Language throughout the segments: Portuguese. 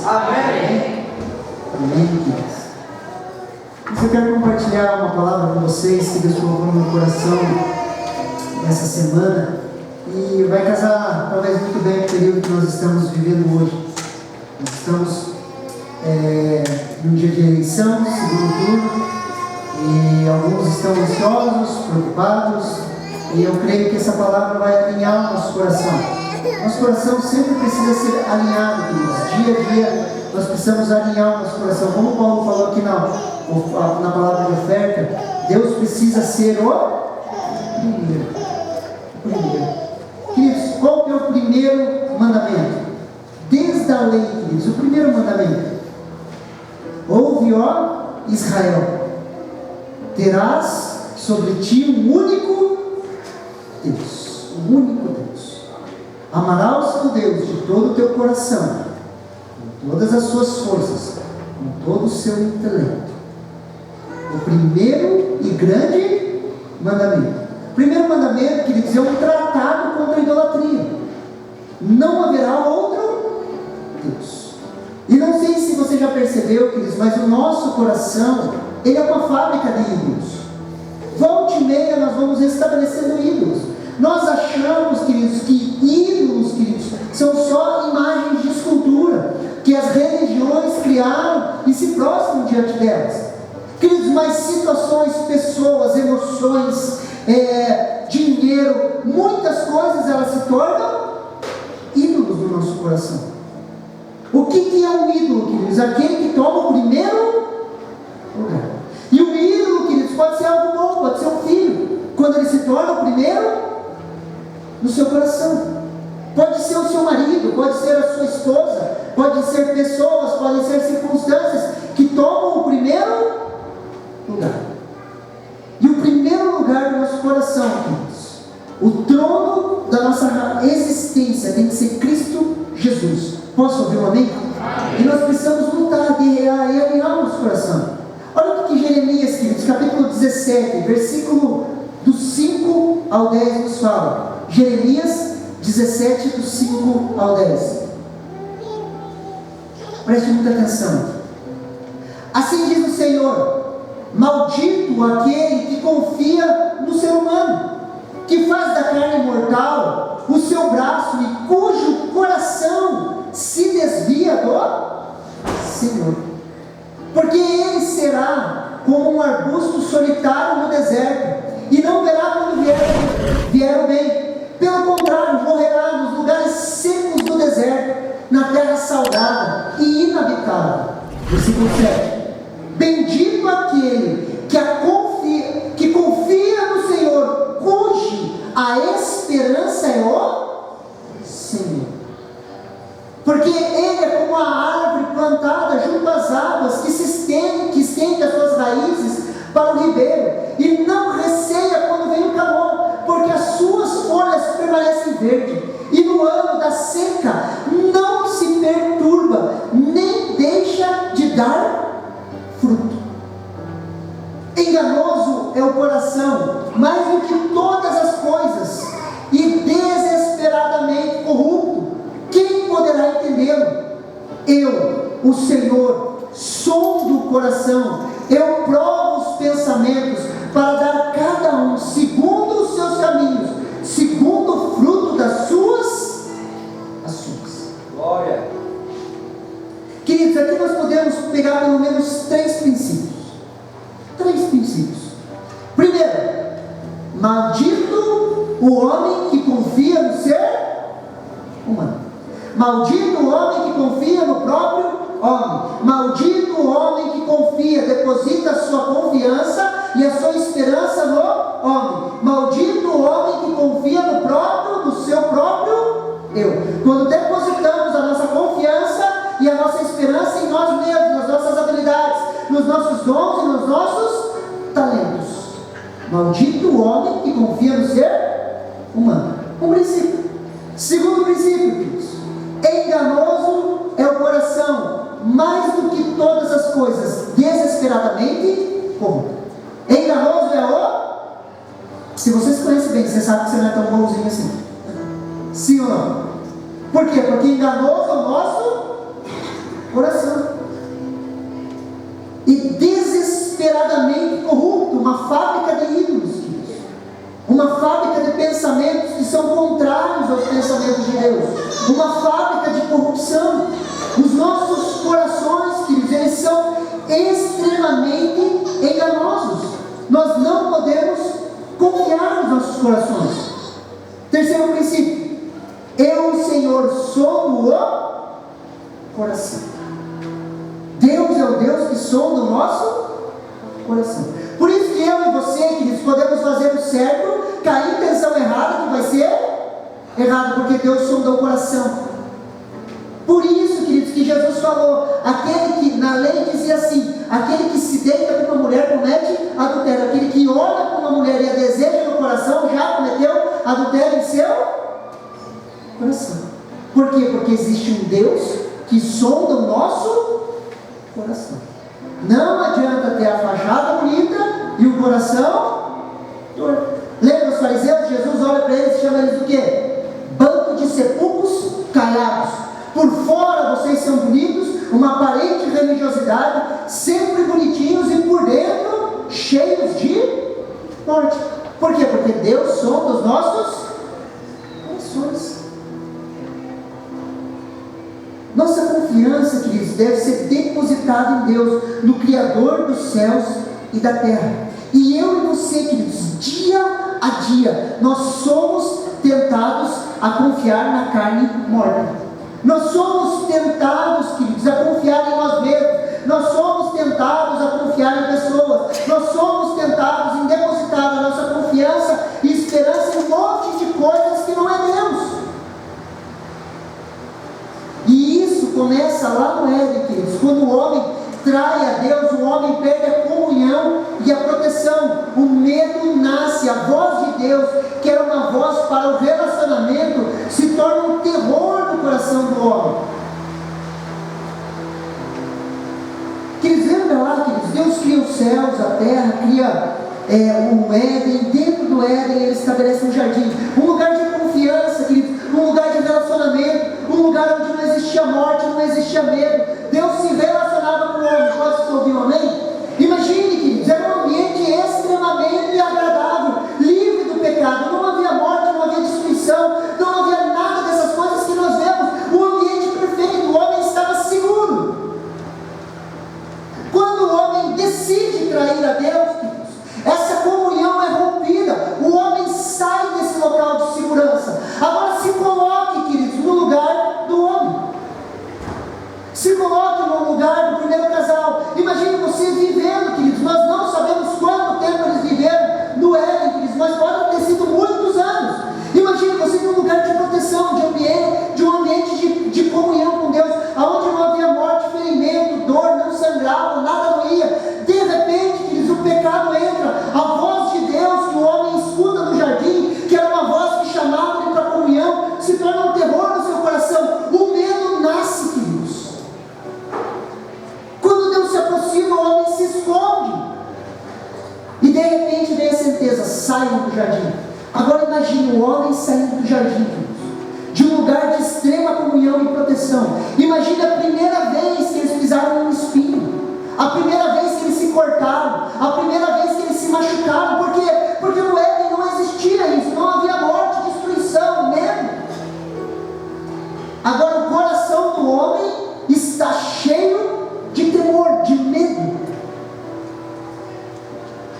Amém. Amém, queridos. Mas eu quero compartilhar uma palavra com vocês que Deus colocou no meu coração essa semana e vai casar talvez muito bem com o período que nós estamos vivendo hoje. Nós estamos num dia de eleição, segundo turno, e alguns estão ansiosos, preocupados, e eu creio que essa palavra vai alinhar o nosso coração. Nosso coração sempre precisa ser alinhado, queridos. Dia a dia nós precisamos alinhar o nosso coração. Como Paulo falou aqui na palavra de oferta, Deus precisa ser o primeiro. Queridos, qual que é o primeiro mandamento? Desde a lei, queridos, o primeiro mandamento: ouve, ó Israel, terás sobre ti um único Deus, um único Deus. Amarás o teu Deus de todo o teu coração, com todas as suas forças, com todo o seu intelecto. O primeiro e grande mandamento. O primeiro mandamento, queridos, é um tratado contra a idolatria. Não haverá outro Deus. E não sei se você já percebeu, queridos, mas o nosso coração, ele é uma fábrica de ídolos. Volta e meia nós vamos estabelecendo ídolos. Nós achamos, queridos, que ídolos, queridos, são só imagens de escultura que as religiões criaram e se prostram diante delas. Queridos, mas situações, pessoas, emoções, dinheiro, muitas coisas, elas se tornam ídolos no nosso coração. O que é um ídolo, queridos? Aquele que toma o primeiro lugar. E o ídolo, queridos, pode ser algo bom, pode ser um filho, quando ele se torna o primeiro no seu coração. Pode ser o seu marido, pode ser a sua esposa, pode ser pessoas, podem ser circunstâncias que tomam o primeiro lugar. E o primeiro lugar do nosso coração, queridos, o trono da nossa existência tem que ser Cristo Jesus. Posso ouvir um amém? E nós precisamos lutar, guerrear e alinhar o nosso coração. Olha o que Jeremias, queridos, capítulo 17, versículo do 5 ao 10 nos fala. Jeremias 17, do 5 ao 10. Preste muita atenção. Assim diz o Senhor: maldito aquele que confia no ser humano, que faz da carne mortal o seu braço e cujo coração se desvia do Senhor. Porque ele será como um arbusto solitário no deserto, e não verá quando vier o bem. Pelo contrário, morrerá nos lugares secos do deserto, na terra salgada e inabitável. Versículo 7. Bendito aquele que confia no Senhor, a esperança é o Senhor. Porque ele é como a árvore plantada junto às águas, que estende as suas raízes para o ribeiro, e não receia quando vem o calor, porque as suas folhas permanecem verdes, e no ano da seca não se perturba, nem deixa de dar fruto. Enganoso é o coração, mais do que todas as coisas, e desesperadamente corrupto. Quem poderá entendê-lo? Eu, o Senhor, sondo o coração, eu provo os pensamentos, para dar cada um segundo os seus caminhos, segundo o fruto das suas ações. Glória. Queridos, aqui nós podemos pegar pelo menos 3 princípios. 3 princípios. Primeiro, maldito o homem que confia no ser humano. Maldito o homem que confia no próprio homem. Maldito o homem que confia, deposita a sua confiança e a sua esperança no homem. Maldito o homem que confia no seu próprio eu. Quando depositamos a nossa confiança e a nossa esperança em nós mesmos, nas nossas habilidades, nos nossos dons e nos nossos talentos. Maldito o homem que confia no ser humano. Um princípio. Segundo princípio, queridos: enganoso é o coração, mais do que todas as coisas, desesperadamente corrupto. Enganoso é o... Se você se conhece bem, você sabe que você não é tão bonzinho assim. Sim ou não? Por quê? Porque enganoso é o nosso Coração. E desesperadamente corrupto, uma fábrica de ídolos, queridos. Uma fábrica de pensamentos que são contrários aos pensamentos de Deus. Uma fábrica de corrupção. Os nossos corações, queridos, eles são extremamente enganosos. Nós não podemos confiar nos nossos corações. Terceiro princípio: eu, Senhor, sou o coração. Deus é o Deus que sonda o nosso coração. Por isso que eu e você, queridos, podemos fazer o certo, cair em tensão errada, que vai ser errado, porque Deus sonda o coração. Por isso, queridos, que Jesus falou, aquele que na lei dizia assim: aquele que se deita com uma mulher comete adultério, aquele que olha para uma mulher e a deseja no coração já cometeu adultério em seu coração. Por quê? Porque existe um Deus que sonda o nosso coração. Não adianta ter a fachada bonita e o coração torto. Lembra os fariseus? Jesus olha para eles e chama eles do quê? Banco de sepulcros caiados. Por fora vocês são bonitos, uma aparente religiosidade, sempre bonitinhos, e por dentro cheios de morte. Por quê? Porque Deus sonda os nossos corações. Nossa confiança, queridos, deve ser depositada em Deus, no Criador dos céus e da terra. E eu e você, queridos, dia a dia, nós somos tentados a confiar na carne morta. Nós somos tentados, queridos, a confiar em nós mesmos. Nós somos tentados a confiar em pessoas. Nós somos tentados em depositar a nossa confiança e esperança em um monte de coisas que não é Deus. E isso começa lá no Éden, queridos. Quando o homem trai a Deus, o homem perde a comunhão e a proteção. O medo nasce, a voz de Deus, que era uma voz para o relacionamento, se torna um terror no coração do homem. Queridos, lembra lá, queridos, Deus cria os céus, a terra, cria o Éden. Dentro do Éden Ele estabelece um jardim, um lugar de confiança, queridos, um lugar de relacionamento, um lugar onde não existia morte, não existia medo. Deus se relacionava com o homem. Posso ouvir um amém? Imagine, queridos, era um ambiente extremamente agradável, livre do pecado. Não havia morte, não havia destruição, não havia nada dessas coisas que nós vemos. Um ambiente perfeito, o homem estava seguro. Quando o homem decide trair a Deus, queridos, essa comunhão é rompida. O homem sai desse local de segurança. Agora se coloque, queridos, no lugar do homem. Se coloque no lugar do primeiro casal. Imagine você vivendo, queridos. Nós não sabemos quanto tempo eles viveram no Éden, queridos, mas pode ter sido muitos anos. Imagine você num lugar de proteção, de um ambiente de comunhão com Deus, onde não havia morte, ferimento, dor, não sangrava, nada não ia. De repente, queridos, o pecado entra. A voz de Deus que o homem escuta no jardim, que era uma voz que chamava ele para a comunhão, se torna um terror no seu coração. O medo nasce, queridos. Quando Deus se aproxima, o homem se esconde. E de repente vem a sentença: saiam do jardim. Agora imagine o homem saindo do jardim, queridos, de um lugar de extrema comunhão e proteção. Imagine a primeira vez que eles pisaram um espinho, a primeira vez que eles se cortaram, a primeira vez que eles se machucaram. Por quê? Porque no Éden não existia isso, não havia morte, destruição, medo. Agora o coração do homem está cheio de temor, de medo.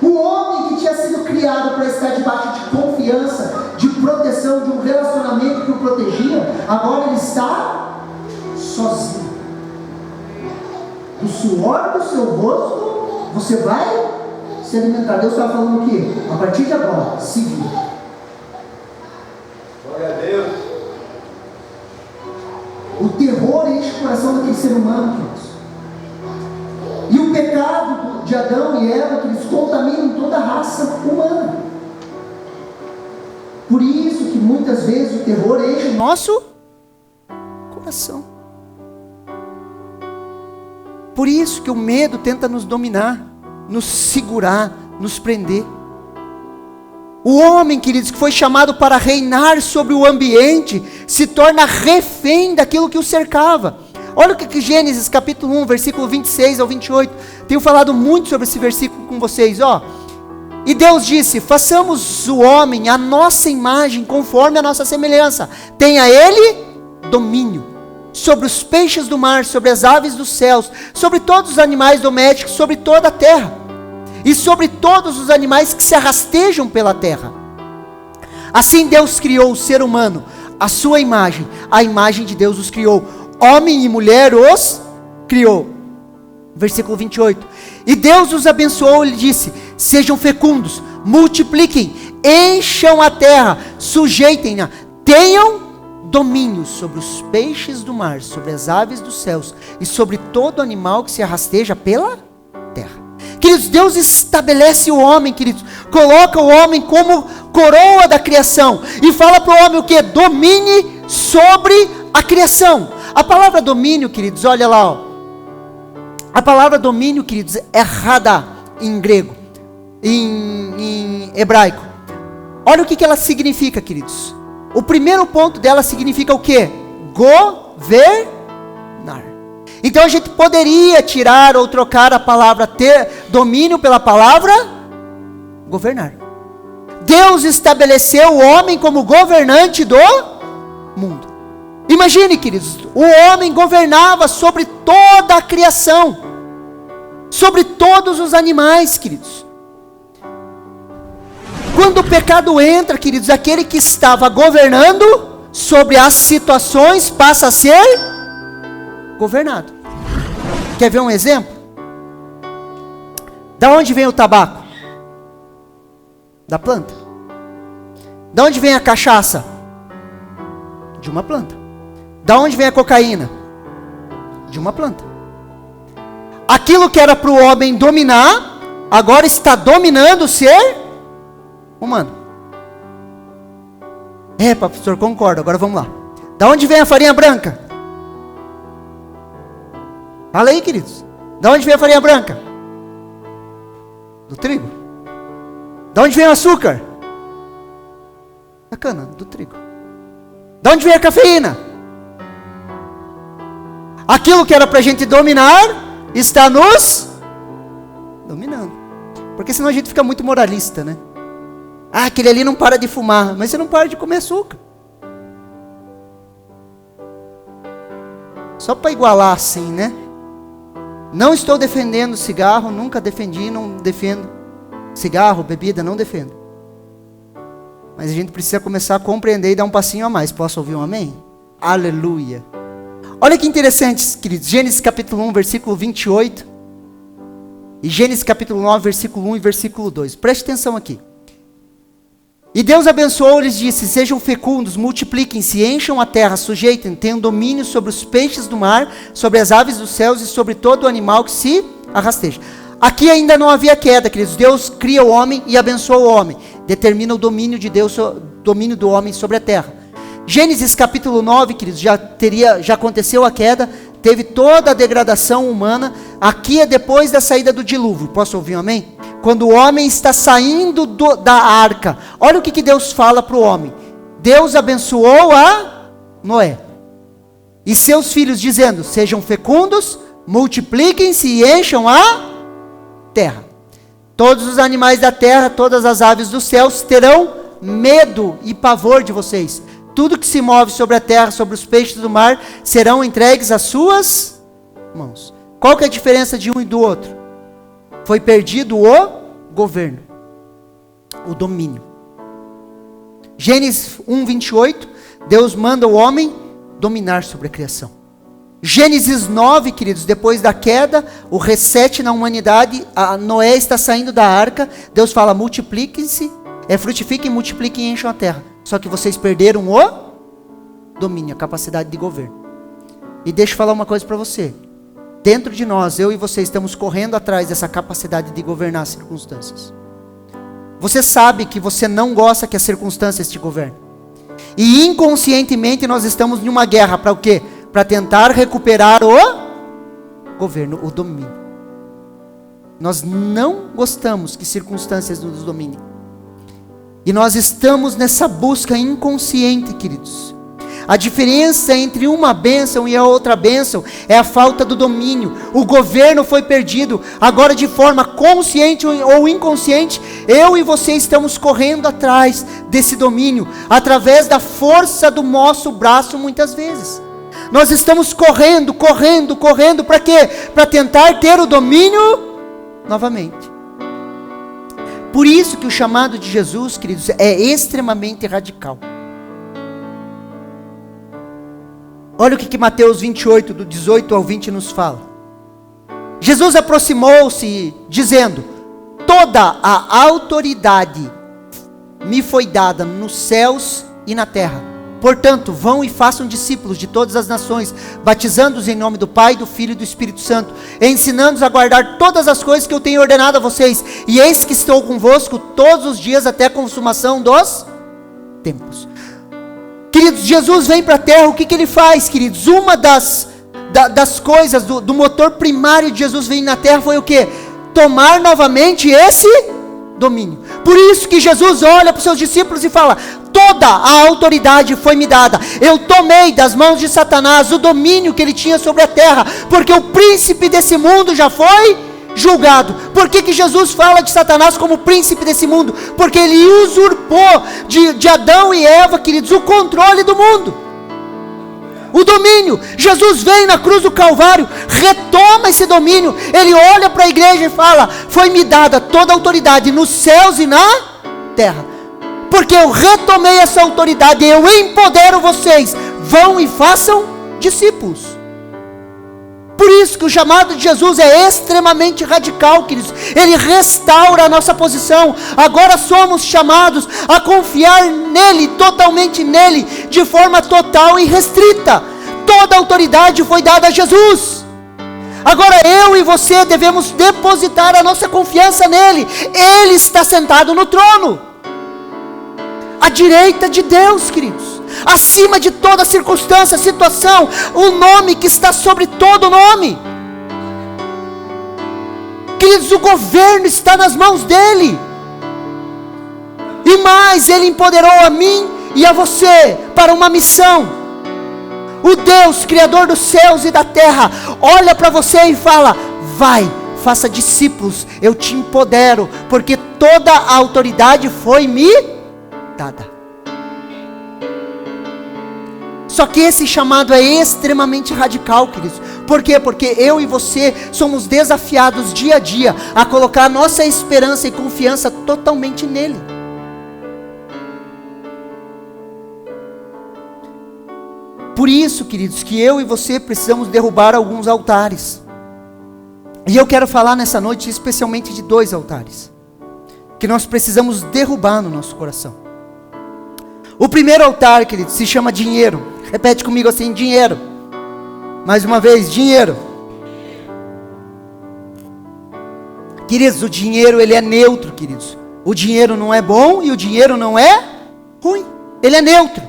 O homem que tinha sido criado para estar debaixo de confiança, de proteção, de um relacionamento que o protegia, agora ele está sozinho. Do suor do seu rosto você vai se alimentar. Deus está falando o quê? A partir de agora, se vira. Glória a Deus. O terror enche o coração daquele ser humano, queridos. E o pecado de Adão e Eva, que eles contaminam toda a raça humana. Por isso que muitas vezes o terror enche o nosso coração. Por isso que o medo tenta nos dominar, nos segurar, nos prender. O homem, queridos, que foi chamado para reinar sobre o ambiente, se torna refém daquilo que o cercava. Olha o que Gênesis capítulo 1, versículo 26 ao 28. Tenho falado muito sobre esse versículo com vocês, ó. E Deus disse: façamos o homem à nossa imagem, conforme a nossa semelhança. Tenha ele domínio sobre os peixes do mar, sobre as aves dos céus, sobre todos os animais domésticos, sobre toda a terra, e sobre todos os animais que se arrastejam pela terra. Assim Deus criou o ser humano, a sua imagem, a imagem de Deus os criou. Homem e mulher os criou. Versículo 28. E Deus os abençoou e lhe disse: sejam fecundos, multipliquem, encham a terra, sujeitem-na, tenham domínio sobre os peixes do mar, sobre as aves dos céus e sobre todo animal que se arrasteja pela terra. Queridos, Deus estabelece o homem, queridos, coloca o homem como coroa da criação e fala para o homem o que? Domine sobre a criação. A palavra domínio, queridos, olha lá, ó. A palavra domínio, queridos, é radá em grego, em hebraico. Olha o que ela significa, queridos. O primeiro ponto dela significa o quê? Governar. Então a gente poderia tirar ou trocar a palavra ter domínio pela palavra governar. Deus estabeleceu o homem como governante do mundo. Imagine, queridos, o homem governava sobre toda a criação, sobre todos os animais, queridos. Quando o pecado entra, queridos, aquele que estava governando sobre as situações passa a ser governado. Quer ver um exemplo? Da onde vem o tabaco? Da planta. Da onde vem a cachaça? De uma planta. Da onde vem a cocaína? De uma planta. Aquilo que era para o homem dominar, agora está dominando o ser humano. Pastor, concordo. Agora vamos lá. Da onde vem a farinha branca? Fala aí, queridos. Da onde vem a farinha branca? Do trigo. Da onde vem o açúcar? Da cana, do trigo. Da onde vem a cafeína? Aquilo que era para a gente dominar, está nos dominando. Porque senão a gente fica muito moralista, né? Aquele ali não para de fumar, mas você não para de comer açúcar. Só para igualar assim, né? Não estou defendendo cigarro, nunca defendi, não defendo cigarro, bebida, não defendo. Mas a gente precisa começar a compreender e dar um passinho a mais. Posso ouvir um amém? Aleluia. Olha que interessante, queridos. Gênesis capítulo 1, versículo 28. E Gênesis capítulo 9, versículo 1 e versículo 2. Preste atenção aqui. E Deus abençoou e lhes disse: sejam fecundos, multipliquem-se, encham a terra, sujeitem, tenham domínio sobre os peixes do mar, sobre as aves dos céus e sobre todo o animal que se arrasteja. Aqui ainda não havia queda, queridos. Deus cria o homem e abençoa o homem. Determina o domínio de Deus, o domínio do homem sobre a terra. Gênesis capítulo 9, queridos, já aconteceu a queda, teve toda a degradação humana. Aqui é depois da saída do dilúvio. Posso ouvir um amém? Quando o homem está saindo da arca, olha o que Deus fala para o homem. Deus abençoou a Noé e seus filhos, dizendo: sejam fecundos, multipliquem-se e encham a terra. Todos os animais da terra, todas as aves dos céus terão medo e pavor de vocês. Tudo que se move sobre a terra, sobre os peixes do mar, serão entregues às suas mãos. Qual que é a diferença de um e do outro? Foi perdido o governo, o domínio. Gênesis 1, 28, Deus manda o homem dominar sobre a criação. Gênesis 9, queridos, depois da queda, o reset na humanidade, Noé está saindo da arca, Deus fala: multipliquem-se, frutifiquem, multipliquem e encham a terra. Só que vocês perderam o domínio, a capacidade de governo. E deixa eu falar uma coisa para você. Dentro de nós, eu e você, estamos correndo atrás dessa capacidade de governar as circunstâncias. Você sabe que você não gosta que as circunstâncias te governem. E inconscientemente nós estamos em uma guerra para o quê? Para tentar recuperar o governo, o domínio. Nós não gostamos que circunstâncias nos dominem. E nós estamos nessa busca inconsciente, queridos. A diferença entre uma bênção e a outra bênção é a falta do domínio. O governo foi perdido. Agora, de forma consciente ou inconsciente, eu e você estamos correndo atrás desse domínio, através da força do nosso braço, muitas vezes. Nós estamos correndo, para quê? Para tentar ter o domínio novamente. Por isso que o chamado de Jesus, queridos, é extremamente radical. Olha o que Mateus 28, do 18 ao 20 nos fala. Jesus aproximou-se dizendo: toda a autoridade me foi dada nos céus e na terra. Portanto, vão e façam discípulos de todas as nações, batizando-os em nome do Pai, do Filho e do Espírito Santo, ensinando-os a guardar todas as coisas que eu tenho ordenado a vocês. E eis que estou convosco todos os dias até a consumação dos tempos. Queridos, Jesus vem para a terra, o que ele faz, queridos? Uma das coisas, do motor primário de Jesus vir na terra foi o quê? Tomar novamente esse domínio. Por isso que Jesus olha para os seus discípulos e fala: toda a autoridade foi me dada. Eu tomei das mãos de Satanás o domínio que ele tinha sobre a terra, porque o príncipe desse mundo já foi julgado. Por que Jesus fala de Satanás como príncipe desse mundo? Porque ele usurpou de Adão e Eva, queridos, o controle do mundo, o domínio. Jesus vem na cruz do Calvário, retoma esse domínio. Ele olha para a igreja e fala: foi-me dada toda a autoridade nos céus e na terra, porque eu retomei essa autoridade, eu empodero vocês, vão e façam discípulos. Por isso que o chamado de Jesus é extremamente radical, queridos. Ele restaura a nossa posição. Agora somos chamados a confiar nele, totalmente nele, de forma total e restrita. Toda a autoridade foi dada a Jesus. Agora eu e você devemos depositar a nossa confiança nele. Ele está sentado no trono, à direita de Deus, queridos, acima de toda circunstância, situação, o nome que está sobre todo nome. Queridos, o governo está nas mãos dele. E mais, ele empoderou a mim e a você para uma missão. O Deus, Criador dos céus e da terra, olha para você e fala: vai, faça discípulos, eu te empodero, porque toda a autoridade foi me dada. Só que esse chamado é extremamente radical, queridos. Por quê? Porque eu e você somos desafiados dia a dia a colocar nossa esperança e confiança totalmente nele. Por isso, queridos, que eu e você precisamos derrubar alguns altares. E eu quero falar nessa noite especialmente de 2 altares que nós precisamos derrubar no nosso coração. O primeiro altar, queridos, se chama dinheiro. Repete comigo assim: dinheiro. Mais uma vez: dinheiro. Queridos, o dinheiro, ele é neutro, queridos. O dinheiro não é bom e o dinheiro não é ruim. Ele é neutro.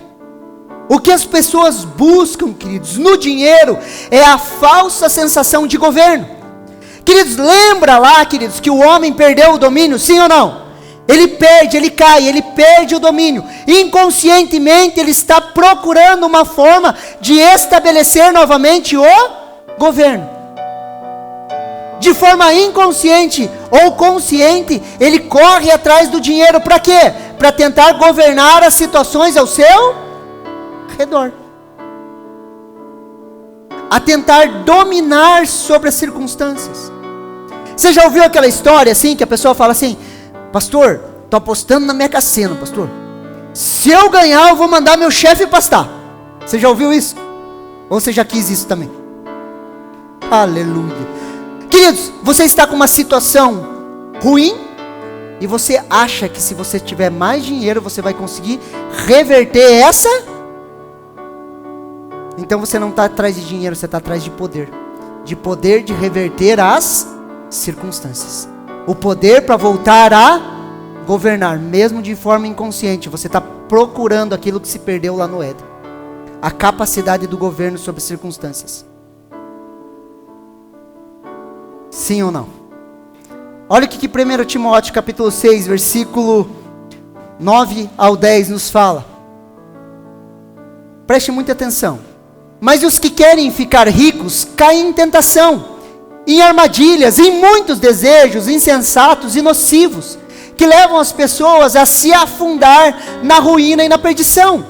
O que as pessoas buscam, queridos, no dinheiro é a falsa sensação de governo. Queridos, lembra lá, queridos, que o homem perdeu o domínio, sim ou não? Ele perde, ele cai, ele perde o domínio. Inconscientemente ele está procurando uma forma de estabelecer novamente o governo. De forma inconsciente ou consciente, ele corre atrás do dinheiro para quê? Para tentar governar as situações ao seu redor. A tentar dominar sobre as circunstâncias. Você já ouviu aquela história assim, que a pessoa fala assim: pastor, estou apostando na Mega Sena, pastor. Se eu ganhar, eu vou mandar meu chefe pastar. Você já ouviu isso? Ou você já quis isso também? Aleluia. Queridos, você está com uma situação ruim e você acha que se você tiver mais dinheiro, você vai conseguir reverter essa. Então você não está atrás de dinheiro, você está atrás de poder. De poder de reverter as circunstâncias. O poder para voltar a governar, mesmo de forma inconsciente. Você está procurando aquilo que se perdeu lá no Éden. A capacidade do governo sobre as circunstâncias. Sim ou não? Olha o que 1 Timóteo capítulo 6, versículo 9 ao 10 nos fala. Preste muita atenção. Mas os que querem ficar ricos caem em tentação, em armadilhas, em muitos desejos insensatos e nocivos, que levam as pessoas a se afundar na ruína e na perdição.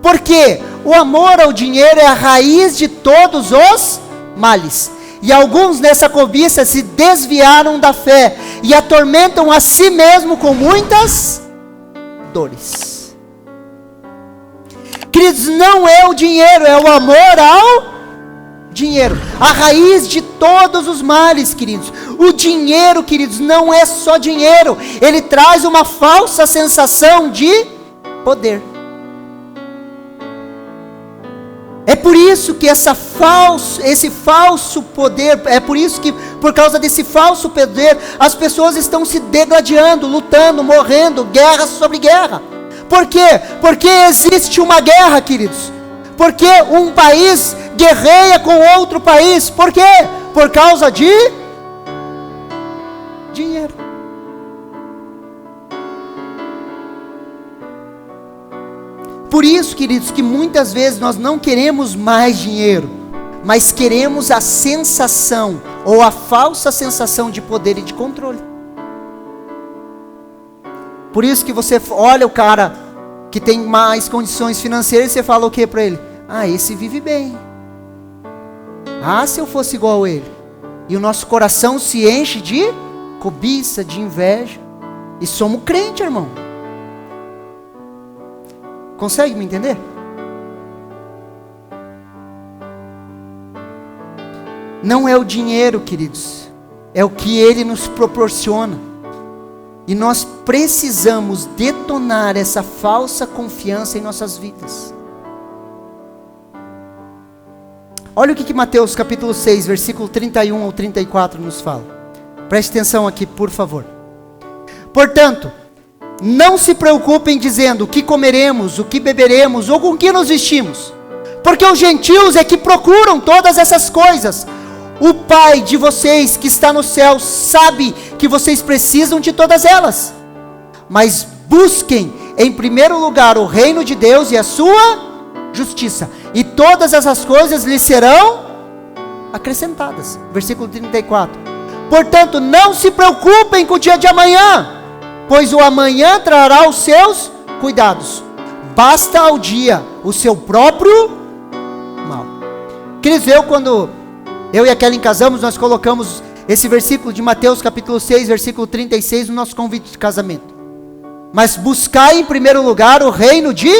Porque o amor ao dinheiro é a raiz de todos os males. E alguns nessa cobiça se desviaram da fé e atormentam a si mesmo com muitas dores. Queridos, não é o dinheiro, é o amor ao dinheiro. A raiz de todos os males, queridos. O dinheiro, queridos, não é só dinheiro. Ele traz uma falsa sensação de poder. É por isso que esse falso poder, é por isso que, por causa desse falso poder, as pessoas estão se degladiando, lutando, morrendo, guerra sobre guerra. Por quê? Porque existe uma guerra, queridos. Porque um país guerreia com outro país. Por quê? Por causa de dinheiro. Por isso, queridos, que muitas vezes nós não queremos mais dinheiro, mas queremos a sensação, ou a falsa sensação de poder e de controle. Por isso que você olha o cara que tem mais condições financeiras e você fala o que para ele? Ah, esse vive bem. Ah, se eu fosse igual a ele. E o nosso coração se enche de cobiça, de inveja. E somos crentes, irmão. Consegue me entender? Não é o dinheiro, queridos. É o que ele nos proporciona. E nós precisamos detonar essa falsa confiança em nossas vidas. Olha o que Mateus capítulo 6, versículo 31 ao 34 nos fala. Preste atenção aqui, por favor. Portanto, não se preocupem dizendo o que comeremos, o que beberemos ou com que nos vestimos. Porque os gentios é que procuram todas essas coisas. O Pai de vocês que está no céu sabe que vocês precisam de todas elas. Mas busquem em primeiro lugar o reino de Deus e a sua justiça. E todas essas coisas lhes serão acrescentadas. Versículo 34. Portanto, não se preocupem com o dia de amanhã, pois o amanhã trará os seus cuidados. Basta ao dia o seu próprio mal. Queridos, quando eu e a Kellen casamos, nós colocamos esse versículo de Mateus capítulo 6, versículo 36 no nosso convite de casamento. Mas buscai em primeiro lugar o reino de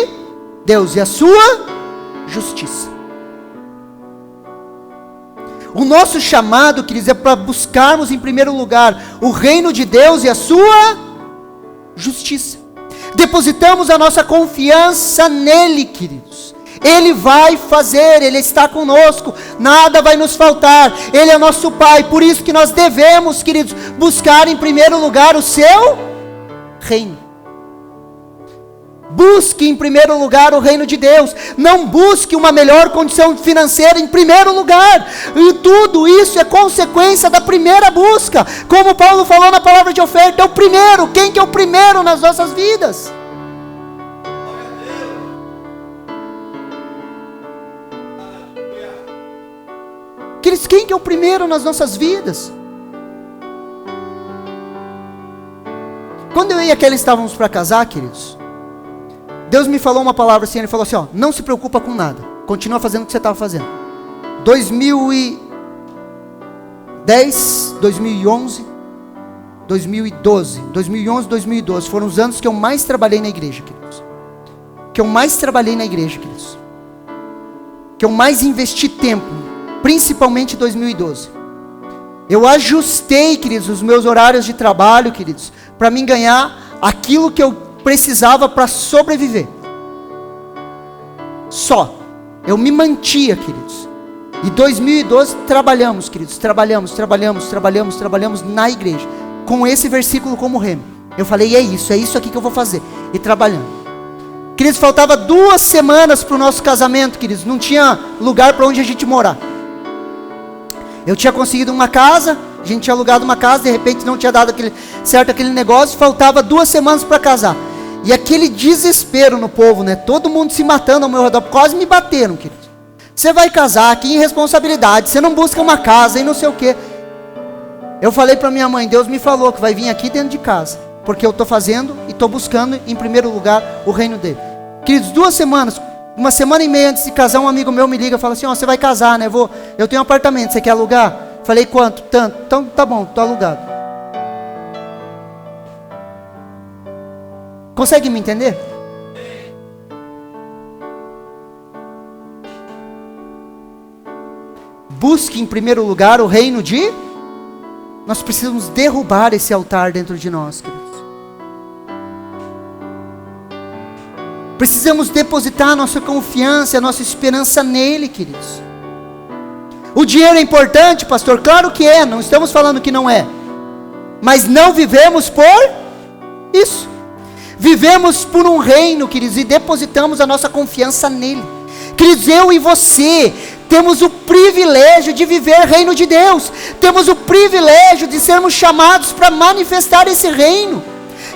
Deus e a sua justiça. O nosso chamado, queridos, é para buscarmos em primeiro lugar o reino de Deus e a sua justiça. Depositamos a nossa confiança nele, queridos. Ele vai fazer, Ele está conosco, nada vai nos faltar, Ele é nosso Pai. Por isso que nós devemos, queridos, buscar em primeiro lugar o seu reino. Busque em primeiro lugar o reino de Deus. Não busque uma melhor condição financeira em primeiro lugar. E tudo isso é consequência da primeira busca. Como Paulo falou na palavra de oferta, é o primeiro. Quem que é o primeiro nas nossas vidas? Queridos, quem que é o primeiro nas nossas vidas? Quando eu e a Kelly estávamos para casar, queridos, Deus me falou uma palavra assim, Ele falou assim, não se preocupa com nada, continua fazendo o que você estava fazendo. 2010, 2011, 2012, 2011, 2012, foram os anos que eu mais trabalhei na igreja, queridos. Que eu mais investi tempo, principalmente em 2012. Eu ajustei, queridos, os meus horários de trabalho, queridos, para mim ganhar aquilo que eu precisava para sobreviver. Só. Eu me mantia, queridos. E 2012 trabalhamos, queridos, trabalhamos na igreja, com esse versículo como remo. Eu falei, é isso aqui que eu vou fazer. E trabalhando. Queridos, faltava 2 semanas para o nosso casamento, queridos, não tinha lugar para onde a gente morar. Eu tinha conseguido uma casa, a gente tinha alugado uma casa, de repente não tinha dado aquele negócio, faltava 2 semanas para casar. E aquele desespero no povo, né? Todo mundo se matando ao meu redor, quase me bateram, querido. Você vai casar, que irresponsabilidade, você não busca uma casa e não sei o quê. Eu falei para minha mãe, Deus me falou que vai vir aqui dentro de casa, porque eu estou fazendo e estou buscando em primeiro lugar o reino dele. Queridos, 2 semanas, 1 semana e meia antes de casar, um amigo meu me liga e fala assim, você vai casar, né? Eu tenho um apartamento, você quer alugar? Falei, quanto? Tanto. Então tá bom, estou alugado. Consegue me entender? Busque em primeiro lugar o reino de... Nós precisamos derrubar esse altar dentro de nós, queridos. Precisamos depositar a nossa confiança, a nossa esperança nele, queridos. O dinheiro é importante, pastor? Claro que é, não estamos falando que não é. Mas não vivemos por isso. Vivemos por um reino, queridos, e depositamos a nossa confiança nele. Queridos, eu e você temos o privilégio de viver o reino de Deus. Temos o privilégio de sermos chamados para manifestar esse reino.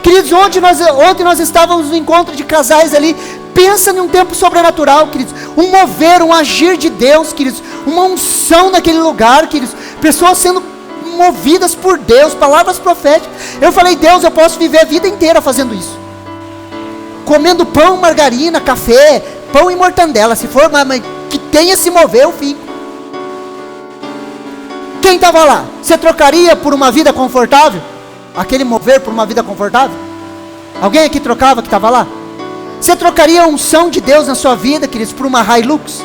Queridos, ontem nós estávamos no encontro de casais ali. Pensa num tempo sobrenatural, queridos. Um mover, um agir de Deus, queridos. Uma unção naquele lugar, queridos. Pessoas sendo movidas por Deus, palavras proféticas. Eu falei, Deus, eu posso viver a vida inteira fazendo isso. Comendo pão, margarina, café, pão e mortandela. Se for, mas que tenha se mover, eu fico. Quem estava lá? Você trocaria por uma vida confortável? Aquele mover por uma vida confortável? Alguém aqui trocava que estava lá? Você trocaria a unção de Deus na sua vida, queridos, por uma Hilux?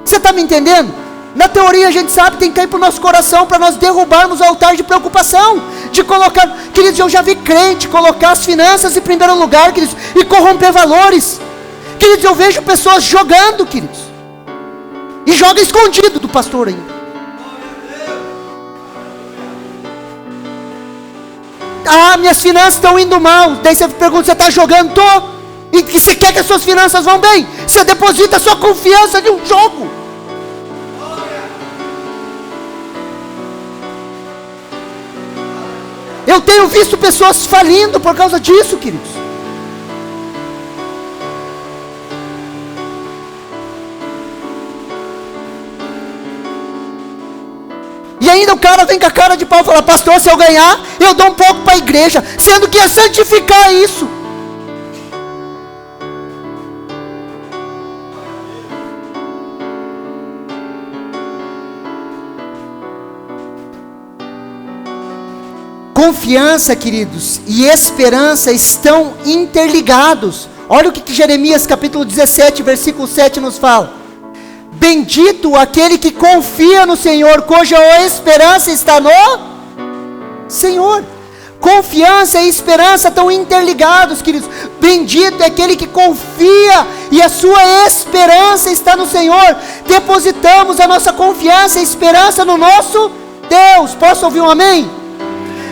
Você está me entendendo? Na teoria a gente sabe que tem que cair para o nosso coração, para nós derrubarmos o altar de preocupação, de colocar, queridos, eu já vi crente colocar as finanças em primeiro lugar, queridos, e corromper valores. Queridos, eu vejo pessoas jogando, queridos, e joga escondido do pastor ainda. Ah, minhas finanças estão indo mal. Daí você pergunta, você está jogando? Tô. E você quer que as suas finanças vão bem? Você deposita a sua confiança em um jogo. Eu tenho visto pessoas falindo por causa disso, queridos. E ainda o cara vem com a cara de pau e fala, pastor, se eu ganhar, eu dou um pouco para a igreja, sendo que é santificar isso. Confiança, queridos, e esperança estão interligados. Olha o que Jeremias capítulo 17, versículo 7 nos fala. Bendito aquele que confia no Senhor, cuja esperança está no Senhor. Confiança e esperança estão interligados, queridos. Bendito é aquele que confia e a sua esperança está no Senhor. Depositamos a nossa confiança e esperança no nosso Deus. Posso ouvir um amém?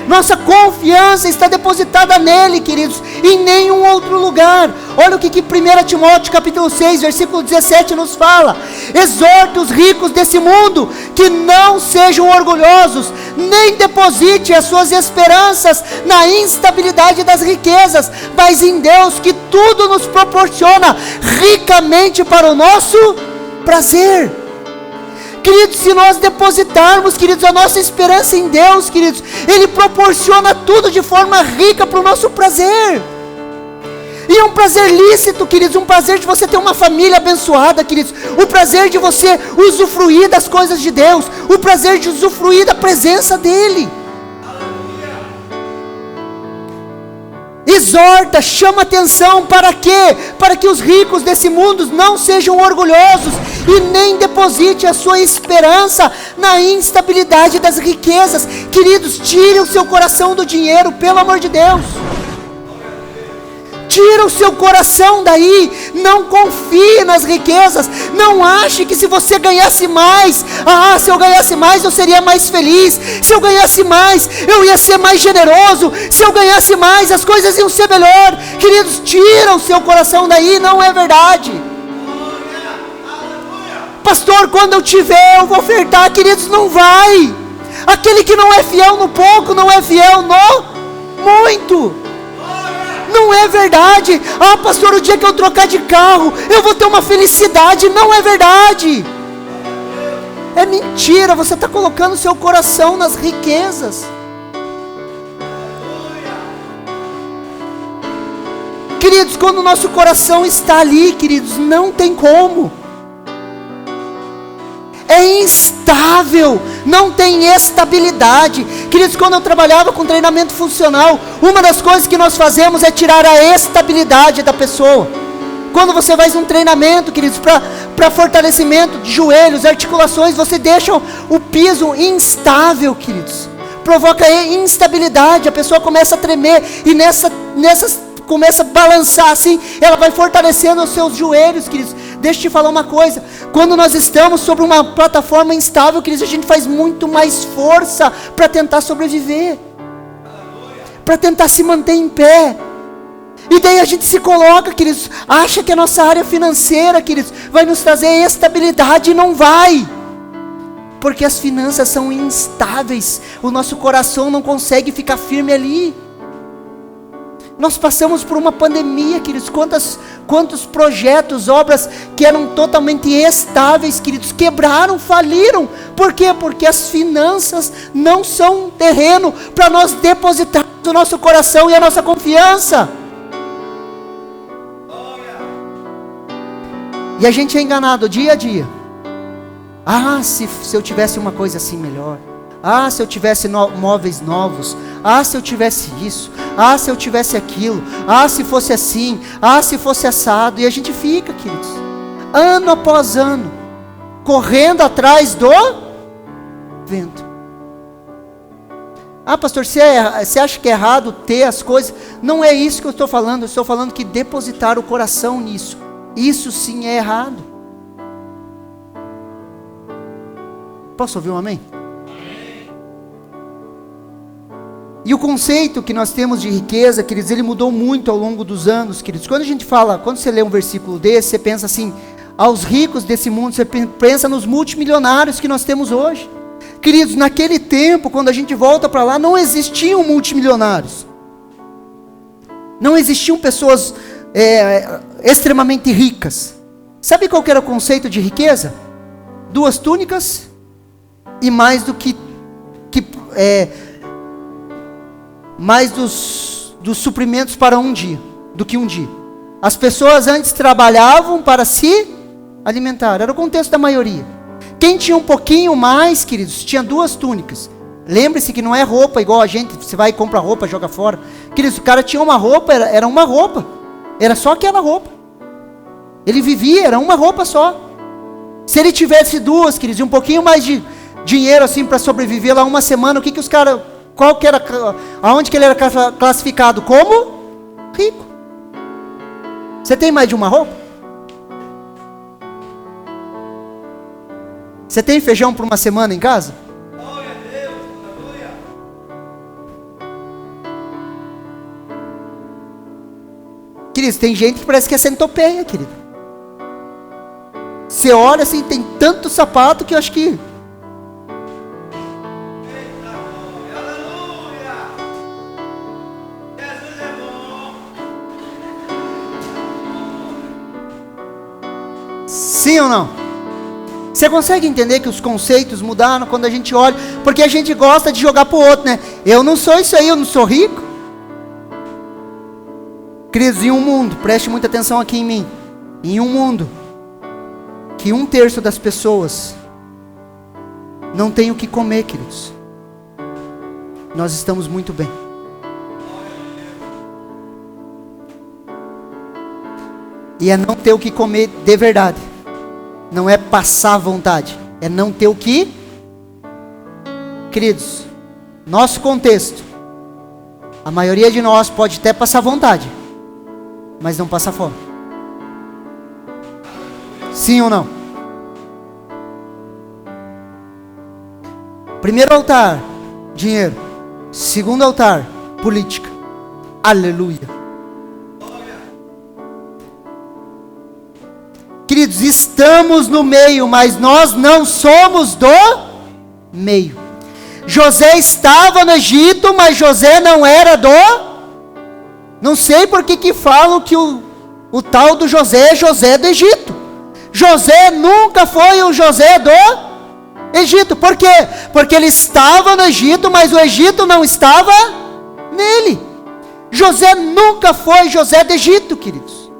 Nossa confiança está depositada nele, queridos, em nenhum outro lugar. Olha o que 1 Timóteo capítulo 6, versículo 17 nos fala. Exorta os ricos desse mundo que não sejam orgulhosos, nem deposite as suas esperanças na instabilidade das riquezas, mas em Deus, que tudo nos proporciona ricamente para o nosso prazer. Queridos, se nós depositarmos, queridos, a nossa esperança em Deus, queridos, Ele proporciona tudo de forma rica para o nosso prazer. E é um prazer lícito, queridos, um prazer de você ter uma família abençoada, queridos, o prazer de você usufruir das coisas de Deus, o prazer de usufruir da presença dEle. Exorta, chama atenção, para quê? Para que os ricos desse mundo não sejam orgulhosos e nem deposite a sua esperança na instabilidade das riquezas. Queridos, tire o seu coração do dinheiro, pelo amor de Deus. Tira o seu coração daí, não confie nas riquezas, não ache que se você ganhasse mais, se eu ganhasse mais eu seria mais feliz, se eu ganhasse mais eu ia ser mais generoso, se eu ganhasse mais as coisas iam ser melhor. Queridos, tira o seu coração daí, não é verdade. Pastor, quando eu tiver eu vou ofertar, queridos, não vai. Aquele que não é fiel no pouco, não é fiel no muito. Não é verdade. Ah, pastor, o dia que eu trocar de carro, eu vou ter uma felicidade. Não é verdade. É mentira. Você está colocando seu coração nas riquezas. Queridos, quando o nosso coração está ali, queridos, não tem como. É instável, não tem estabilidade. Queridos, quando eu trabalhava com treinamento funcional, uma das coisas que nós fazemos é tirar a estabilidade da pessoa. Quando você faz um treinamento, queridos, para fortalecimento de joelhos, articulações, você deixa o piso instável, queridos. Provoca instabilidade, a pessoa começa a tremer e nessas começa a balançar assim, ela vai fortalecendo os seus joelhos, queridos. Deixa eu te falar uma coisa, quando nós estamos sobre uma plataforma instável, queridos, a gente faz muito mais força para tentar sobreviver, para tentar se manter em pé. E daí a gente se coloca, queridos, acha que a nossa área financeira, queridos, vai nos trazer estabilidade, e não vai. Porque as finanças são instáveis, o nosso coração não consegue ficar firme ali. Nós passamos por uma pandemia, queridos, quantos projetos, obras que eram totalmente estáveis, queridos, quebraram, faliram. Por quê? Porque as finanças não são terreno para nós depositarmos o nosso coração e a nossa confiança. E a gente é enganado dia a dia. Ah, se eu tivesse uma coisa assim melhor. Ah, se eu tivesse móveis novos. Ah, se eu tivesse isso. Ah, se eu tivesse aquilo. Ah, se fosse assim. Ah, se fosse assado. E a gente fica, queridos, ano após ano, correndo atrás do vento. Ah, pastor, você acha que é errado ter as coisas? Não é isso que eu estou falando. Eu estou falando que depositar o coração nisso, isso sim é errado. Posso ouvir um amém? E o conceito que nós temos de riqueza, queridos, ele mudou muito ao longo dos anos, queridos. Quando a gente fala, quando você lê um versículo desse, você pensa assim, aos ricos desse mundo, você pensa nos multimilionários que nós temos hoje. Queridos, naquele tempo, quando a gente volta para lá, não existiam multimilionários. Não existiam pessoas extremamente ricas. Sabe qual que era o conceito de riqueza? 2 túnicas e mais do que mais dos suprimentos para um dia, do que um dia. As pessoas antes trabalhavam para se alimentar, era o contexto da maioria. Quem tinha um pouquinho mais, queridos, tinha 2 túnicas. Lembre-se que não é roupa igual a gente, você vai e compra roupa, joga fora. Queridos, o cara tinha uma roupa, era uma roupa, era só aquela roupa. Ele vivia, era uma roupa só. Se ele tivesse 2, queridos, e um pouquinho mais de dinheiro assim para sobreviver lá uma semana, o que os caras... aonde que ele era classificado? Como rico. Você tem mais de uma roupa? Você tem feijão por uma semana em casa? Glória a Deus, aleluia. Queridos, tem gente que parece que é centopeia, querido. Você olha assim, tem tanto sapato que eu acho que... Sim ou não? Você consegue entender que os conceitos mudaram quando a gente olha? Porque a gente gosta de jogar para o outro, né? Eu não sou isso aí, eu não sou rico. Queridos, em um mundo, preste muita atenção aqui em mim. Em um mundo que 1/3 das pessoas não tem o que comer, queridos, nós estamos muito bem. E é não ter o que comer de verdade. Não é passar vontade, é não ter o que. Queridos, nosso contexto, a maioria de nós pode até passar vontade, mas não passa fome. Sim ou não? Primeiro altar, dinheiro. Segundo altar, política. Aleluia. Queridos, estamos no meio, mas nós não somos do meio. José estava no Egito, mas José não era do Não sei por que falam que o tal do José é José do Egito. José nunca foi o José do Egito. Por quê? Porque ele estava no Egito, mas o Egito não estava nele. José nunca foi José do Egito, queridos.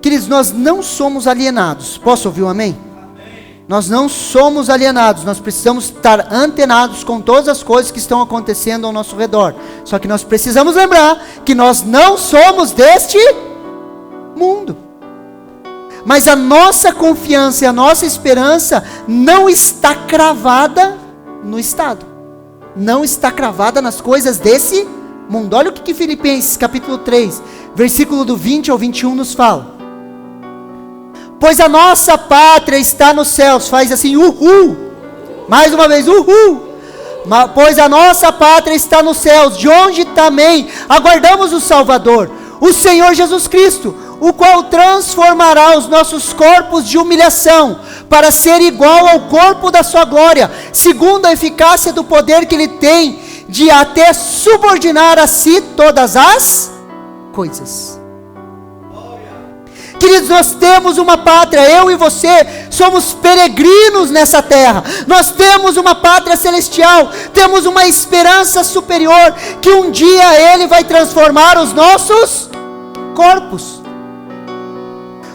Queridos, nós não somos alienados. Posso ouvir um amém? Nós não somos alienados, nós precisamos estar antenados com todas as coisas que estão acontecendo ao nosso redor. Só que nós precisamos lembrar que nós não somos deste mundo. Mas a nossa confiança e a nossa esperança não está cravada no estado. Não está cravada nas coisas desse mundo. Olha o que Filipenses capítulo 3, versículo do 20 ao 21 nos fala. Pois a nossa pátria está nos céus. Faz assim, uhul. Mais uma vez, uhul. Pois a nossa pátria está nos céus, de onde também aguardamos o Salvador, o Senhor Jesus Cristo, o qual transformará os nossos corpos de humilhação, para ser igual ao corpo da sua glória, segundo a eficácia do poder que Ele tem, de até subordinar a si todas as coisas. Queridos, nós temos uma pátria, eu e você somos peregrinos nessa terra, nós temos uma pátria celestial, temos uma esperança superior, que um dia Ele vai transformar os nossos corpos.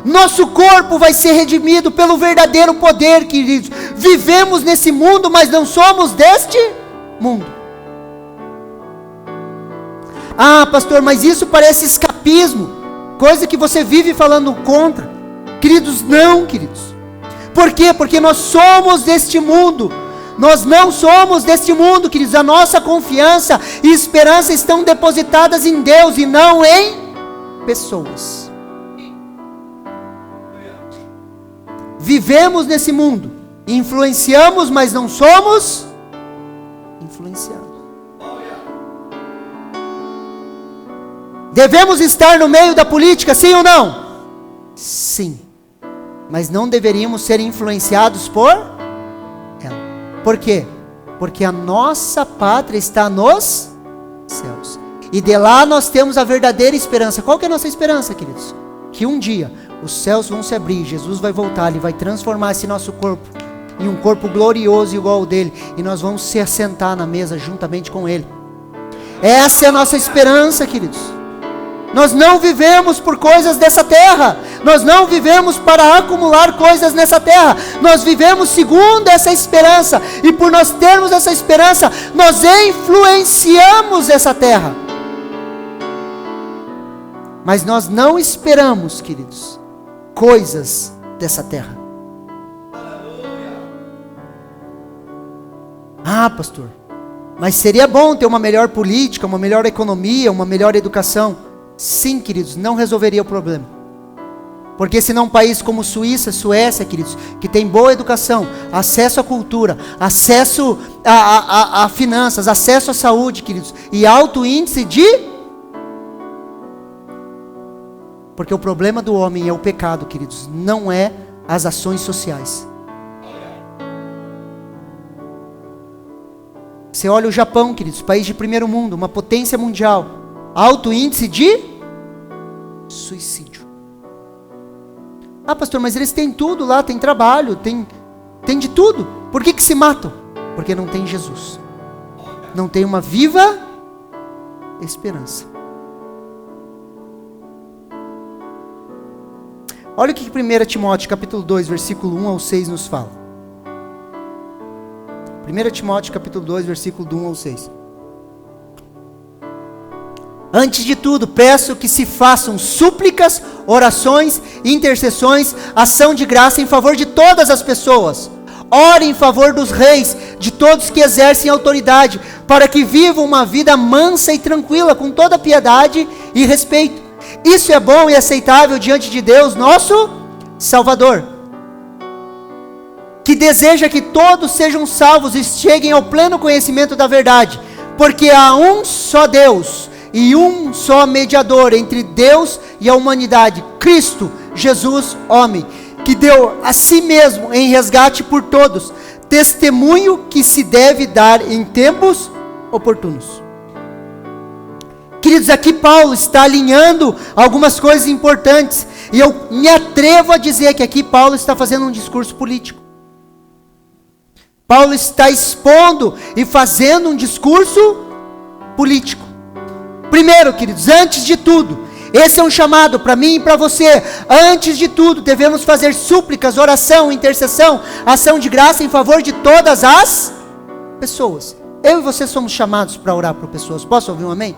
Nosso corpo vai ser redimido pelo verdadeiro poder, queridos. Vivemos nesse mundo, mas não somos deste mundo. Ah, pastor, mas isso parece escapismo, coisa que você vive falando contra. Queridos, não, queridos. Por quê? Porque nós somos deste mundo. Nós não somos deste mundo, queridos. A nossa confiança e esperança estão depositadas em Deus e não em pessoas. Vivemos nesse mundo, influenciamos, mas não somos influenciados. Devemos estar no meio da política, sim ou não? Sim. Mas não deveríamos ser influenciados por ela. Por quê? Porque a nossa pátria está nos céus. E de lá nós temos a verdadeira esperança. Qual que é a nossa esperança, queridos? Que um dia os céus vão se abrir, Jesus vai voltar, Ele vai transformar esse nosso corpo em um corpo glorioso igual ao dele. E nós vamos se assentar na mesa juntamente com Ele. Essa é a nossa esperança, queridos. Nós não vivemos por coisas dessa terra. Nós não vivemos para acumular coisas nessa terra. Nós vivemos segundo essa esperança. E por nós termos essa esperança, nós influenciamos essa terra. Mas nós não esperamos, queridos, coisas dessa terra. Ah, pastor, mas seria bom ter uma melhor política, uma melhor economia, uma melhor educação. Sim, queridos, não resolveria o problema. Porque senão um país como Suíça, Suécia, queridos, que tem boa educação, acesso à cultura, acesso a finanças, acesso à saúde, queridos, e alto índice de... Porque o problema do homem é o pecado, queridos, não é as ações sociais. Você olha o Japão, queridos, país de primeiro mundo, uma potência mundial, alto índice de suicídio. Ah, pastor, mas eles têm tudo lá, tem trabalho, tem de tudo. Por que se matam? Porque não tem Jesus. Não tem uma viva esperança. Olha o que 1 Timóteo capítulo 2, versículo 1 ao 6 nos fala. 1 Timóteo capítulo 2, versículo do 1 ao 6. Antes de tudo, peço que se façam súplicas, orações, intercessões, ação de graça em favor de todas as pessoas. Ore em favor dos reis, de todos que exercem autoridade, para que vivam uma vida mansa e tranquila, com toda piedade e respeito. Isso é bom e aceitável diante de Deus, nosso Salvador, que deseja que todos sejam salvos e cheguem ao pleno conhecimento da verdade, porque há um só Deus e um só mediador entre Deus e a humanidade, Cristo Jesus, homem, que deu a si mesmo em resgate por todos, testemunho que se deve dar em tempos oportunos. Queridos, aqui Paulo está alinhando algumas coisas importantes. E eu me atrevo a dizer que aqui Paulo está fazendo um discurso político. Paulo está expondo e fazendo um discurso político. Primeiro, queridos, antes de tudo, esse é um chamado para mim e para você. Antes de tudo, devemos fazer súplicas, oração, intercessão, ação de graça em favor de todas as pessoas. Eu e você somos chamados para orar por pessoas. Posso ouvir um amém?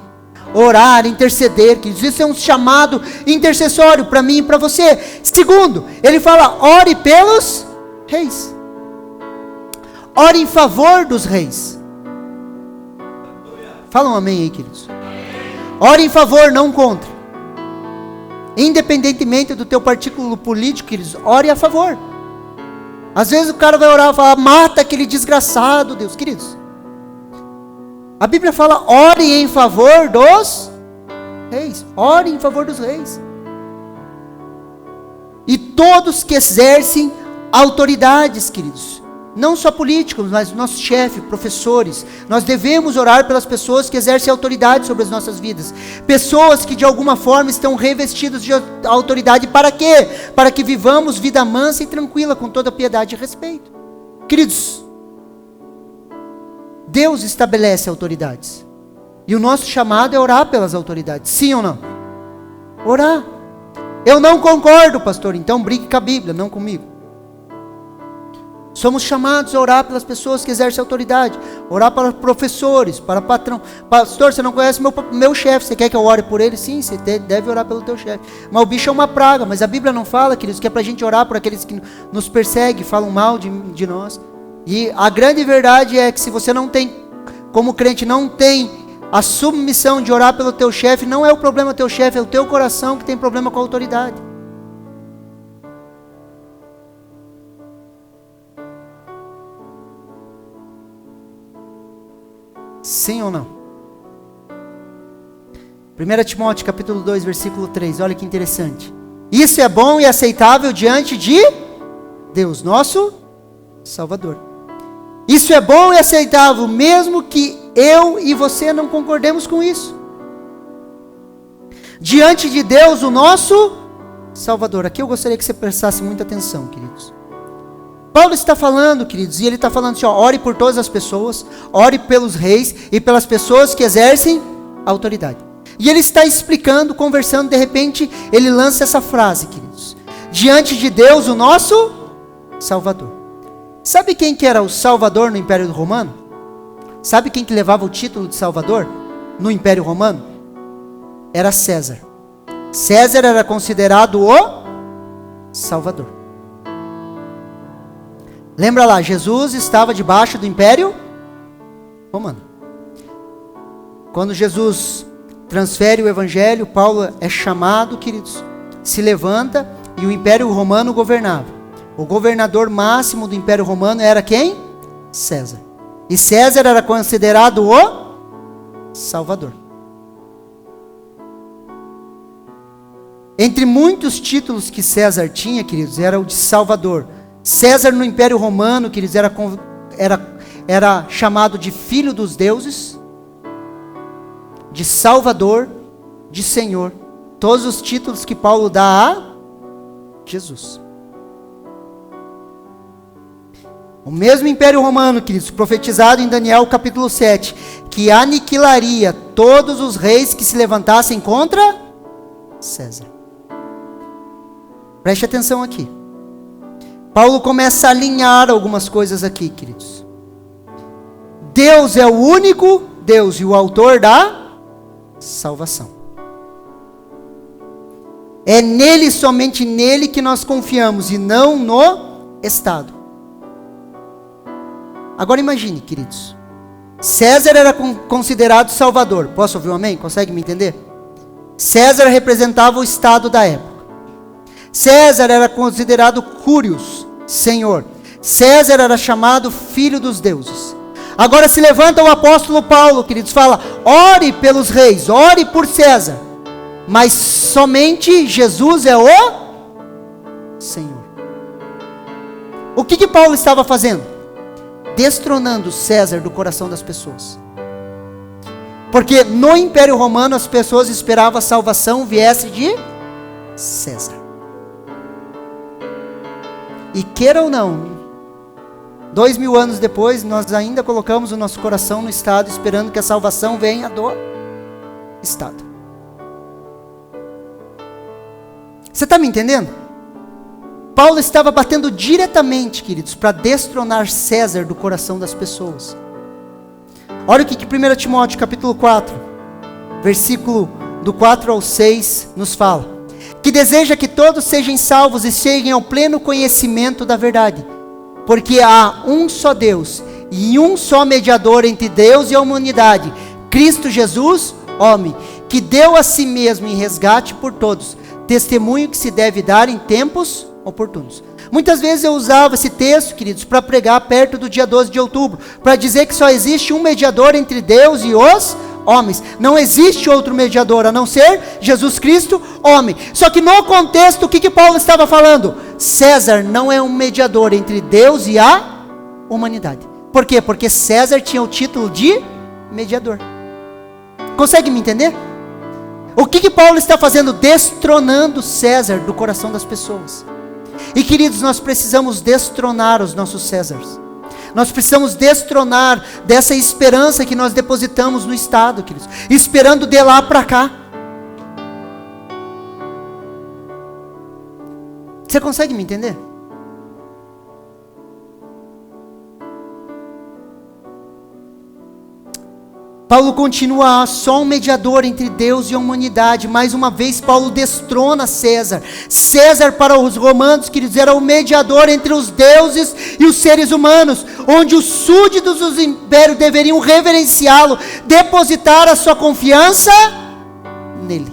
Orar, interceder, queridos, isso é um chamado intercessório para mim e para você. Segundo, ele fala, ore pelos reis. Ore em favor dos reis. Fala um amém aí, queridos. Ore em favor, não contra. Independentemente do teu partículo político, queridos, ore a favor. Às vezes o cara vai orar e falar, mata aquele desgraçado, Deus, queridos. A Bíblia fala, ore em favor dos reis. Ore em favor dos reis. E todos que exercem autoridades, queridos. Não só políticos, mas nosso chefe, professores. Nós devemos orar pelas pessoas que exercem autoridade sobre as nossas vidas. Pessoas que de alguma forma estão revestidas de autoridade. Para quê? Para que vivamos vida mansa e tranquila, com toda piedade e respeito. Queridos, Deus estabelece autoridades. E o nosso chamado é orar pelas autoridades. Sim ou não? Orar. Eu não concordo, pastor. Então brigue com a Bíblia, não comigo. Somos chamados a orar pelas pessoas que exercem autoridade. Orar para professores, para patrão. Pastor, você não conhece meu chefe. Você quer que eu ore por ele? Sim, você deve orar pelo teu chefe. Mas o bicho é uma praga. Mas a Bíblia não fala, queridos, que é para a gente orar por aqueles que nos perseguem, falam mal de nós. E a grande verdade é que se você não tem, como crente, não tem a submissão de orar pelo teu chefe, não é o problema do teu chefe, é o teu coração que tem problema com a autoridade. Sim ou não? 1 Timóteo capítulo 2, versículo 3, olha que interessante. Isso é bom e aceitável diante de Deus, nosso Salvador. Isso é bom e aceitável, mesmo que eu e você não concordemos com isso. Diante de Deus, o nosso Salvador. Aqui eu gostaria que você prestasse muita atenção, queridos. Paulo está falando, queridos, e ele está falando assim, ó, ore por todas as pessoas, ore pelos reis e pelas pessoas que exercem autoridade. E ele está explicando, conversando, de repente, ele lança essa frase, queridos. Diante de Deus, o nosso Salvador. Sabe quem que era o Salvador no Império Romano? Sabe quem que levava o título de Salvador no Império Romano? Era César. César era considerado o Salvador. Lembra lá, Jesus estava debaixo do Império Romano. Quando Jesus transfere o Evangelho, Paulo é chamado, queridos, se levanta e o Império Romano governava. O governador máximo do Império Romano era quem? César. E César era considerado o Salvador. Entre muitos títulos que César tinha, queridos, era o de Salvador. César no Império Romano, queridos, era chamado de Filho dos Deuses, de Salvador, de Senhor. Todos os títulos que Paulo dá a Jesus. O mesmo Império Romano, queridos, profetizado em Daniel capítulo 7, que aniquilaria todos os reis que se levantassem contra César. Preste atenção aqui. Paulo começa a alinhar algumas coisas aqui, queridos. Deus é o único Deus e o autor da salvação. É nele, somente nele, que nós confiamos e não no Estado. Agora imagine, queridos. César era considerado Salvador. Posso ouvir um amém? Consegue me entender? César representava o Estado da época. César era considerado Cúrios, Senhor. César era chamado Filho dos Deuses. Agora se levanta o apóstolo Paulo, queridos, fala, ore pelos reis, ore por César. Mas somente Jesus é o Senhor. O que Paulo estava fazendo? Destronando César do coração das pessoas. Porque no Império Romano as pessoas esperavam a salvação viesse de César. E queira ou não, 2000 anos depois, nós ainda colocamos o nosso coração no Estado, esperando que a salvação venha do Estado. Você está me entendendo? Paulo estava batendo diretamente, queridos, para destronar César do coração das pessoas. Olha o que 1 Timóteo capítulo 4, versículo do 4 ao 6 nos fala. Que deseja que todos sejam salvos e cheguem ao pleno conhecimento da verdade. Porque há um só Deus e um só mediador entre Deus e a humanidade, Cristo Jesus, homem, que deu a si mesmo em resgate por todos, testemunho que se deve dar em tempos oportunos. Muitas vezes eu usava esse texto, queridos, para pregar perto do dia 12 de outubro, para dizer que só existe um mediador entre Deus e os homens. Não existe outro mediador a não ser Jesus Cristo, homem. Só que no contexto, o que Paulo estava falando? César não é um mediador entre Deus e a humanidade. Por quê? Porque César tinha o título de mediador. Consegue me entender? O que Paulo está fazendo? Destronando César do coração das pessoas. E queridos, nós precisamos destronar os nossos Césares. Nós precisamos destronar dessa esperança que nós depositamos no Estado, queridos, esperando de lá para cá. Você consegue me entender? Paulo continua só um mediador entre Deus e a humanidade. Mais uma vez Paulo destrona César. César para os romanos, queridos, era o mediador entre os deuses e os seres humanos, onde os súditos dos impérios deveriam reverenciá-lo, depositar a sua confiança nele.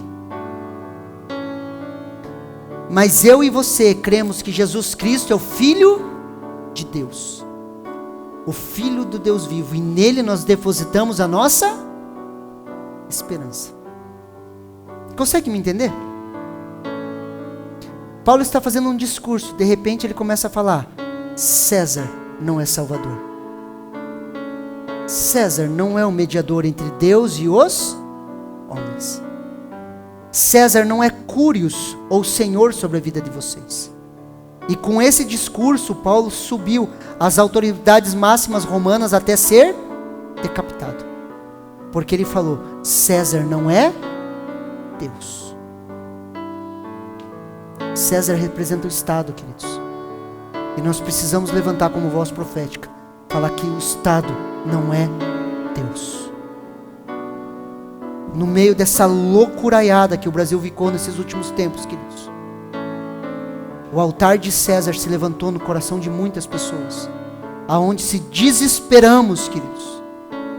Mas eu e você cremos que Jesus Cristo é o Filho de Deus, o Filho do Deus vivo, e nele nós depositamos a nossa esperança. Consegue me entender? Paulo está fazendo um discurso, de repente ele começa a falar: César não é Salvador. César não é o mediador entre Deus e os homens. César não é Cúrios ou Senhor sobre a vida de vocês. E com esse discurso, Paulo subiu às autoridades máximas romanas até ser decapitado. Porque ele falou: César não é Deus. César representa o Estado, queridos. E nós precisamos levantar como voz profética, falar que o Estado não é Deus. No meio dessa loucuraiada que o Brasil ficou nesses últimos tempos, queridos, o altar de César se levantou no coração de muitas pessoas, aonde se desesperamos, queridos,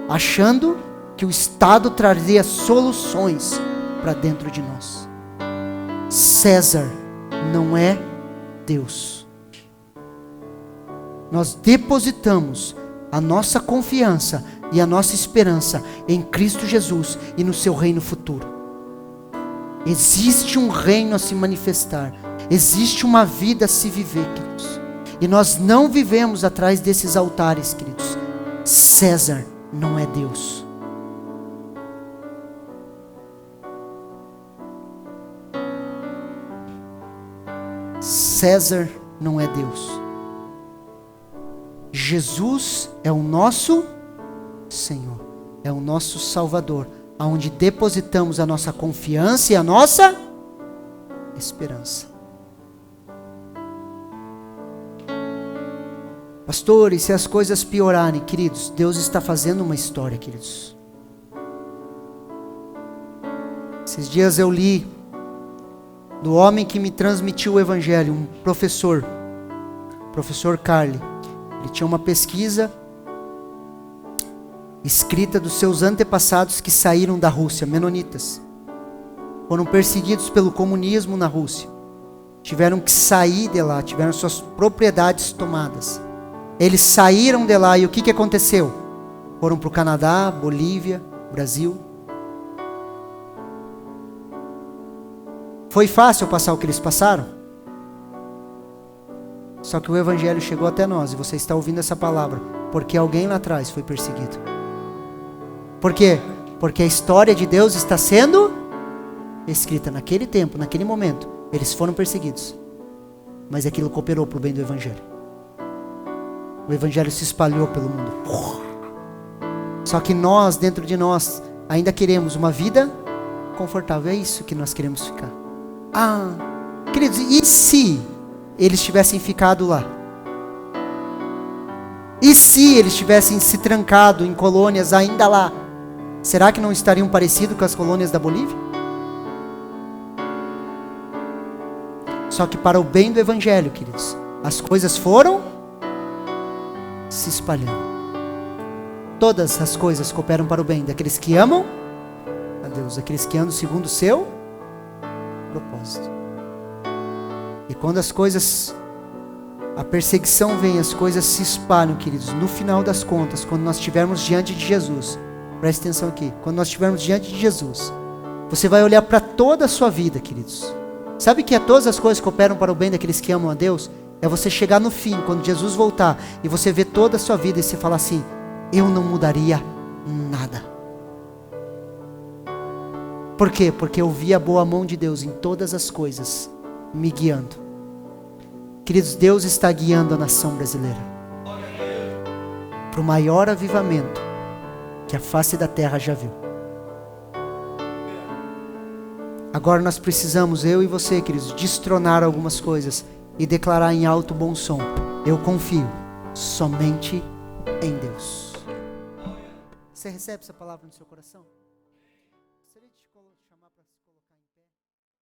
achando que o Estado traria soluções para dentro de nós. César não é Deus. Nós depositamos a nossa confiança e a nossa esperança em Cristo Jesus e no seu reino futuro. Existe um reino a se manifestar. Existe uma vida a se viver, queridos. E nós não vivemos atrás desses altares, queridos. César não é Deus. César não é Deus. Jesus é o nosso Senhor, é o nosso Salvador, aonde depositamos a nossa confiança e a nossa esperança. Pastor, e se as coisas piorarem, queridos, Deus está fazendo uma história, queridos. Esses dias eu li do homem que me transmitiu o Evangelho, um professor Carli. Ele tinha uma pesquisa escrita dos seus antepassados que saíram da Rússia, menonitas. Foram perseguidos pelo comunismo na Rússia. Tiveram que sair de lá, tiveram suas propriedades tomadas. Eles saíram de lá e o que aconteceu? Foram para o Canadá, Bolívia, Brasil. Foi fácil passar o que eles passaram? Só que o Evangelho chegou até nós e você está ouvindo essa palavra porque alguém lá atrás foi perseguido. Por quê? Porque a história de Deus está sendo escrita naquele tempo, naquele momento. Eles foram perseguidos. Mas aquilo cooperou para o bem do Evangelho. O Evangelho se espalhou pelo mundo. Só que nós, dentro de nós, ainda queremos uma vida confortável. É isso que nós queremos ficar. Queridos, e se eles tivessem ficado lá? E se eles tivessem se trancado em colônias ainda lá? Será que não estariam parecidos com as colônias da Bolívia? Só que para o bem do Evangelho, queridos, as coisas foram se espalhando. Todas as coisas cooperam para o bem daqueles que amam a Deus, daqueles que andam segundo o seu propósito. E quando as coisas, a perseguição vem, as coisas se espalham, queridos. No final das contas, quando nós estivermos diante de Jesus, preste atenção aqui, quando nós estivermos diante de Jesus, você vai olhar para toda a sua vida, queridos. Sabe que todas as coisas cooperam para o bem daqueles que amam a Deus? É você chegar no fim, quando Jesus voltar, e você ver toda a sua vida e você falar assim: eu não mudaria nada. Por quê? Porque eu vi a boa mão de Deus em todas as coisas, me guiando. Queridos, Deus está guiando a nação brasileira para o maior avivamento que a face da terra já viu. Agora nós precisamos, eu e você, queridos, destronar algumas coisas e declarar em alto bom som: eu confio somente em Deus. Você recebe essa palavra no seu coração?